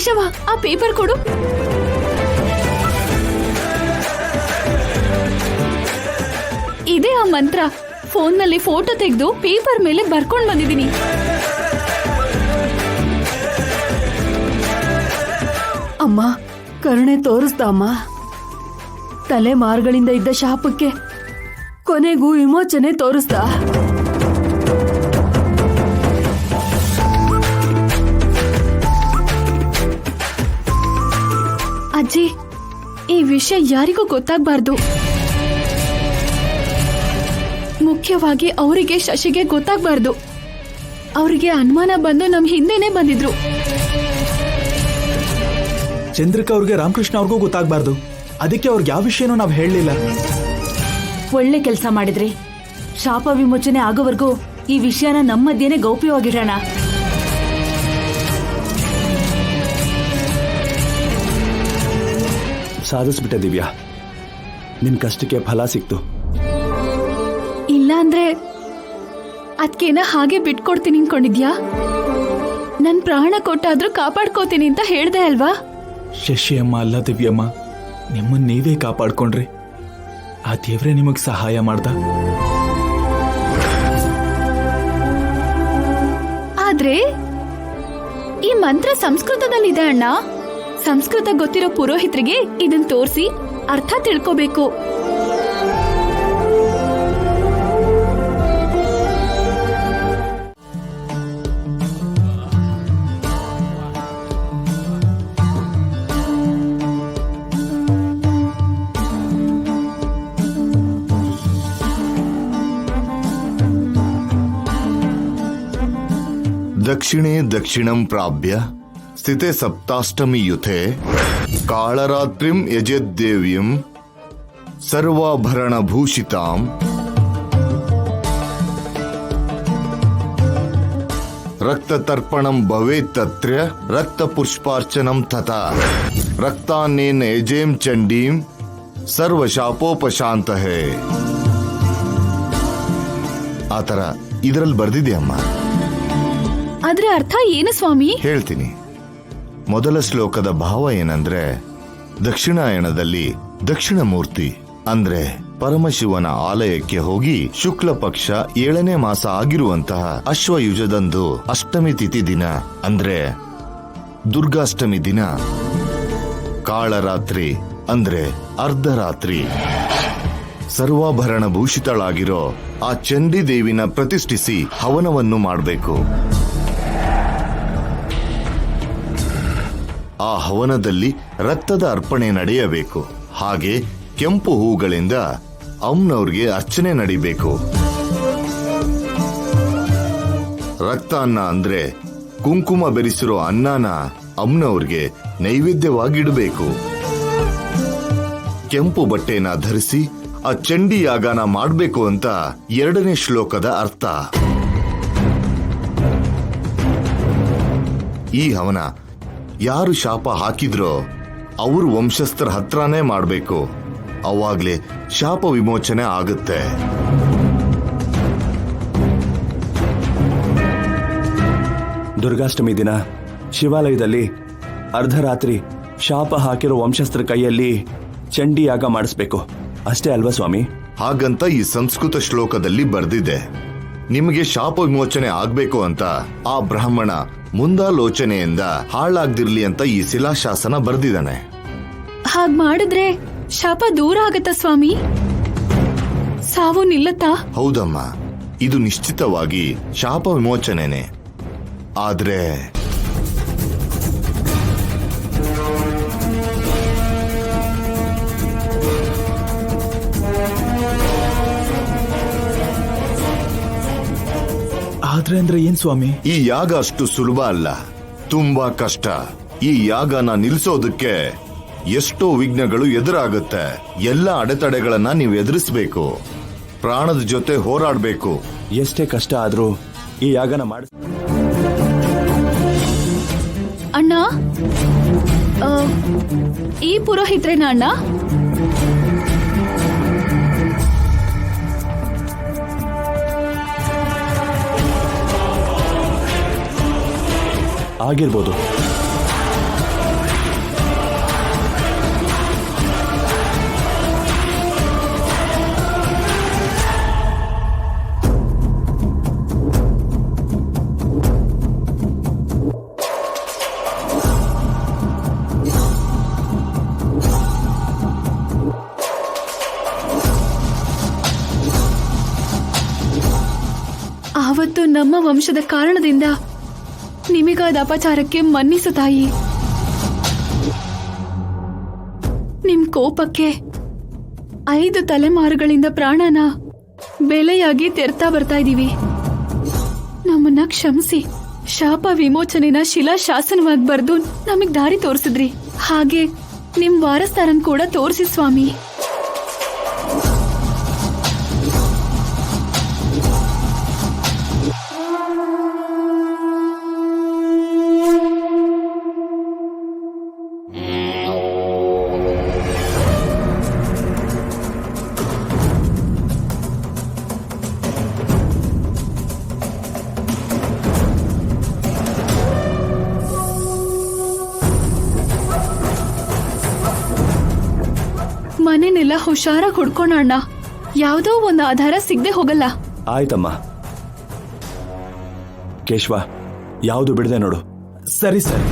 ಕೇಶವ, ಆ ಪೇಪರ್ ಕೊಡು. ಇದೇ ಆ ಮಂತ್ರ. ಫೋನ್ನಲ್ಲಿ ಫೋಟೋ ತೆಗೆದು ಪೇಪರ್ ಮೇಲೆ ಬರ್ಕೊಂಡ್ ಬಂದಿದ್ದೀನಿ. ಅಮ್ಮ, ಕರುಣೆ ತೋರಿಸ್ದ ಅಮ್ಮ. ತಲೆಮಾರುಗಳಿಂದ ಇದ್ದ ಶಾಪಕ್ಕೆ ಕೊನೆಗೂ ವಿಮೋಚನೆ ತೋರಿಸ್ದ. ಅಜ್ಜಿ, ಈ ವಿಷಯ ಯಾರಿಗೂ ಗೊತ್ತಾಗಬಾರ್ದು. ಮುಖ್ಯವಾಗಿ ಅವರಿಗೆ, ಶಶಿಗೆ ಗೊತ್ತಾಗಬಾರ್ದು. ಅವರಿಗೆ ಅನುಮಾನ ಬಂದು ನಮ್ ಹಿಂದೆನೆ ಬಂದಿದ್ರು. ಚಂದ್ರಿಕಾ ಅವ್ರಿಗೆ, ರಾಮಕೃಷ್ಣ ಅವ್ರಿಗೂ ಗೊತ್ತಾಗಬಾರ್ದು. ಅದಕ್ಕೆ ಅವ್ರಿಗೆ ಯಾವ ವಿಷಯನೂ ನಾವು ಹೇಳಲಿಲ್ಲ. ಒಳ್ಳೆ ಕೆಲಸ ಮಾಡಿದ್ರಿ. ಶಾಪ ವಿಮೋಚನೆ ಆಗೋವರೆಗೂ ಈ ವಿಷಯನ ನಮ್ಮ ಮಧ್ಯೆನೆ ಗೌಪ್ಯವಾಗಿಡೋಣ. ಸಾಧಿಸ್ಬಿಟ್ಟೆ ದಿವ್ಯಾ, ನಿನ್ ಕಷ್ಟಕ್ಕೆ ಫಲ ಸಿಕ್ತು. ಇಲ್ಲ ಅಂದ್ರೆ ಅದ್ಕೇನ ಹಾಗೆ ಬಿಟ್ಕೊಡ್ತೀನಿ ಅನ್ಕೊಂಡಿದ್ಯಾ? ನನ್ ಪ್ರಾಣ ಕೊಟ್ಟಾದ್ರೂ ಕಾಪಾಡ್ಕೋತೀನಿ ಅಂತ ಹೇಳ್ದೆ ಅಲ್ವಾ? ಶಶಿ ಅಮ್ಮ ಅಲ್ಲ ದಿವ್ಯಮ್ಮ, ನಿಮ್ಮನ್ನ ನೀವೇ ಕಾಪಾಡ್ಕೊಂಡ್ರಿ. ಆ ದೇವ್ರೆ ನಿಮಗ್ ಸಹಾಯ ಮಾಡ್ದ. ಆದ್ರೆ ಈ ಮಂತ್ರ ಸಂಸ್ಕೃತದಲ್ಲಿದೆ ಅಣ್ಣ. ಸಂಸ್ಕೃತ ಗೊತ್ತಿರೋ ಪುರೋಹಿತರಿಗೆ ಇದನ್ ತೋರಿಸಿ ಅರ್ಥ ತಿಳ್ಕೋಬೇಕು. दक्षिणे दक्षिणं प्राप्य स्थिते सप्ताष्टमी युथे कालरात्रिं यजेद्देव्यं सर्वाभरणभूषितां रक्ततर्पणं भवेत् तत्र रक्तपुष्पार्चनं तथा रक्तान्नेन यजें चण्डीं सर्वशापोपशान्तः. ಆ ಥರ ಇದರಲ್ಲಿ ಬರ್ದಿದೆ ಅಮ್ಮ. ಅದ್ರ ಅರ್ಥ ಏನು ಸ್ವಾಮಿ? ಹೇಳ್ತೀನಿ. ಮೊದಲ ಶ್ಲೋಕದ ಭಾವ ಏನಂದ್ರೆ, ದಕ್ಷಿಣಾಯಣದಲ್ಲಿ ದಕ್ಷಿಣ ಮೂರ್ತಿ ಅಂದ್ರೆ ಪರಮಶಿವನ ಆಲಯಕ್ಕೆ ಹೋಗಿ ಶುಕ್ಲ ಪಕ್ಷ 7ನೇ ಮಾಸ ಆಗಿರುವಂತಹ ಅಶ್ವಯುಜದಂದು ಅಷ್ಟಮಿ ತಿಥಿ ದಿನ ಅಂದ್ರೆ ದುರ್ಗಾಷ್ಟಮಿ ದಿನ ಕಾಳರಾತ್ರಿ ಅಂದ್ರೆ ಅರ್ಧರಾತ್ರಿ ಸರ್ವಾಭರಣ ಭೂಷಿತಳಾಗಿರೋ ಆ ಚಂಡಿ ದೇವಿನ ಪ್ರತಿಷ್ಠಿಸಿ ಹವನವನ್ನು ಮಾಡಬೇಕು. ಆ ಹವನದಲ್ಲಿ ರಕ್ತದ ಅರ್ಪಣೆ ನಡೆಯಬೇಕು. ಹಾಗೆ ಕೆಂಪು ಹೂಗಳಿಂದ ಅಮ್ಮನವ್ರಿಗೆ ಅರ್ಚನೆ ನಡಿಬೇಕು. ರಕ್ತಾನ್ನ ಅಂದ್ರೆ ಕುಂಕುಮ ಬೆರೆಸಿರೋ ಅನ್ನನ ಅಮ್ಮನವ್ರಿಗೆ ನೈವೇದ್ಯವಾಗಿಡಬೇಕು. ಕೆಂಪು ಬಟ್ಟೆನ ಧರಿಸಿ ಆ ಚಂಡಿ ಯಾಗನ ಮಾಡಬೇಕು ಅಂತ 2ನೇ ಶ್ಲೋಕದ ಅರ್ಥ. ಈ ಹವನ ಯಾರು ಶಾಪ ಹಾಕಿದ್ರೋ ಅವರು ವಂಶಸ್ಥರ ಹತ್ರನೇ ಮಾಡಬೇಕು. ಅವಾಗ್ಲೇ ಶಾಪ ವಿಮೋಚನೆ ಆಗುತ್ತೆ. ದುರ್ಗಾಷ್ಟಮಿ ದಿನ ಶಿವಾಲಯದಲ್ಲಿ ಅರ್ಧರಾತ್ರಿ ಶಾಪ ಹಾಕಿರೋ ವಂಶಸ್ಥರ ಕೈಯಲ್ಲಿ ಚಂಡಿ ಯಾಗ ಮಾಡಿಸ್ಬೇಕು. ಅಷ್ಟೇ ಅಲ್ವಾ ಸ್ವಾಮಿ? ಹಾಗಂತ ಈ ಸಂಸ್ಕೃತ ಶ್ಲೋಕದಲ್ಲಿ ಬರ್ದಿದೆ. ನಿಮಗೆ ಶಾಪ ವಿಮೋಚನೆ ಆಗ್ಬೇಕು ಅಂತ ಆ ಬ್ರಾಹ್ಮಣ ಮುಂದಾಲೋಚನೆಯಿಂದ ಹಾಳಾಗ್ದಿರ್ಲಿ ಅಂತ ಈ ಶಿಲಾಶಾಸನ ಬರ್ದಿದ್ದಾನೆ. ಹಾಗ್ ಮಾಡಿದ್ರೆ ಶಾಪ ದೂರ ಆಗತ್ತಾ ಸ್ವಾಮಿ? ಸಾವು ನಿಲ್ಲತ್ತಾ? ಹೌದಮ್ಮ, ಇದು ನಿಶ್ಚಿತವಾಗಿ ಶಾಪ ವಿಮೋಚನೆನೆ. ಆದ್ರೆ ಅಂದ್ರೆ ಏನ್ ಸ್ವಾಮಿ? ಈ ಯಾಗ ಅಷ್ಟು ಸುಲಭ ಅಲ್ಲ, ತುಂಬಾ ಕಷ್ಟ. ಈ ಯಾಗನ ನಿಲ್ಲಿಸೋದಕ್ಕೆ ಎಷ್ಟೋ ವಿಘ್ನಗಳು ಎದುರಾಗುತ್ತೆ. ಎಲ್ಲ ಅಡೆತಡೆಗಳನ್ನ ನೀವು ಎದುರಿಸಬೇಕು. ಪ್ರಾಣದ ಜೊತೆ ಹೋರಾಡಬೇಕು. ಎಷ್ಟೇ ಕಷ್ಟ ಆದ್ರೂ ಈ ಯಾಗನ ಮಾಡಿ. ಅಣ್ಣ, ಈ ಪುರೋಹಿತ್ರೇನ ಅಣ್ಣ? ಆಗಿರ್ಬೋದು. ಅವತ್ತು ನಮ್ಮ ವಂಶದ ಕಾರಣದಿಂದ ನಿಮಗಾದ ಅಪಚಾರಕ್ಕೆ ಮನ್ನಿಸು ತಾಯಿ. ನಿಮ್ ಕೋಪಕ್ಕೆ 5 ತಲೆಮಾರುಗಳಿಂದ ಪ್ರಾಣನ ಬೆಲೆಯಾಗಿ ತೆರ್ತಾ ಬರ್ತಾ ಇದೀವಿ. ನಮ್ಮನ್ನ ಕ್ಷಮಿಸಿ. ಶಾಪ ವಿಮೋಚನೆನ ಶಿಲಾಶಾಸನವಾಗಿ ಬರೆದು ನಮಗ್ ದಾರಿ ತೋರಿಸಿದ್ರಿ. ಹಾಗೆ ನಿಮ್ ವಾರಸ್ದಾರನ್ ಕೂಡ ತೋರಿಸಿ ಸ್ವಾಮಿ. ಮನೆನೆಲ್ಲ ಹುಷಾರಾಗಿ ಹುಡ್ಕೋಣ. ಯಾವುದೋ ಒಂದು ಆಧಾರ ಸಿಗದೆ ಹೋಗಲ್ಲ. ಆಯ್ತಮ್ಮ. ಕೇಶವ, ಯಾವುದು ಬಿಡದೆ ನೋಡು. ಸರಿ ಸರ್.